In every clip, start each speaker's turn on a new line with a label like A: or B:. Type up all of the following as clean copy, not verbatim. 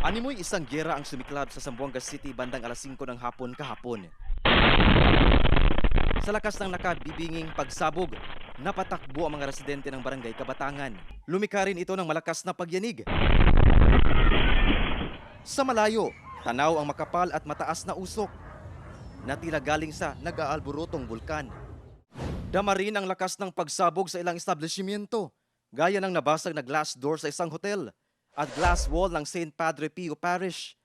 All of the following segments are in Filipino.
A: Animoy isang giyera ang sumiklab sa Zamboanga City bandang alas 5 ng hapon kahapon. Sa lakas ng nakabibinging pagsabog, napatakbo ang mga residente ng barangay Kabatangan. Lumika rin ito ng malakas na pagyanig. Sa malayo, tanaw ang makapal at mataas na usok na tila galing sa nag-aalborotong bulkan. Dama rin ang lakas ng pagsabog sa ilang establishmento, gaya ng nabasag na glass door sa isang hotel at glass wall ng St. Padre Pio Parish.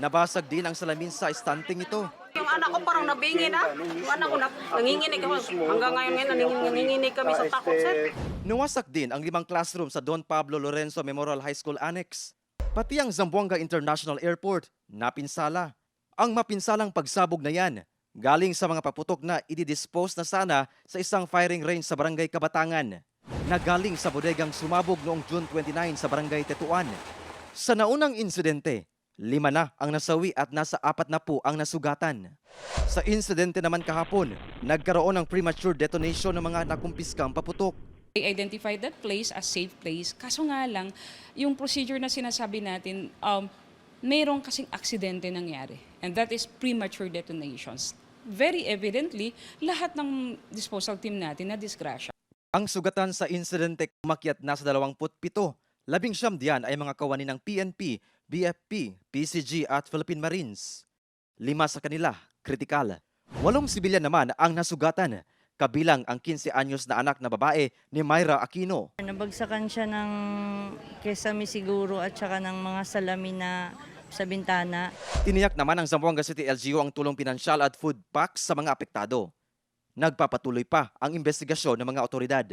A: Nabasag din ang salamin sa estanting ito.
B: Yung anak ko parang nabingi na. Yung anak ko nanginginig ako. Hanggang ngayon nanginginig kami sa takot, sir.
A: Nawasak din ang 5 classroom sa Don Pablo Lorenzo Memorial High School Annex. Pati ang Zamboanga International Airport napinsala. Ang mapinsalang pagsabog na yan, galing sa mga paputok na ididispose na sana sa isang firing range sa Barangay Kabatangan, na galing sa bodegang sumabog noong June 29 sa Barangay Tetuan. Sa naunang insidente, 5 na ang nasawi at nasa 4 na po ang nasugatan. Sa insidente naman kahapon, nagkaroon ng premature detonation ng mga nakumpiskang paputok.
C: They identified that place as safe place. Kaso nga lang, yung procedure na sinasabi natin, mayroong kasing aksidente nangyari. And that is premature detonations. Very evidently, lahat ng disposal team natin na disgrasya.
A: Ang sugatan sa insidente umakyat na sa 27. 19 diyan ay mga kawani ng PNP, BFP, PCG at Philippine Marines. 5 sa kanila, kritikal. 8 sibilyan naman ang nasugatan, kabilang ang 15 anyos na anak na babae ni Myra Aquino.
D: Nabagsakan siya ng kesame siguro at saka ng mga salamin na sa bintana.
A: Tiniyak naman ng Zamboanga City LGU ang tulong pinansyal at food packs sa mga apektado. Nagpapatuloy pa ang investigasyon ng mga otoridad.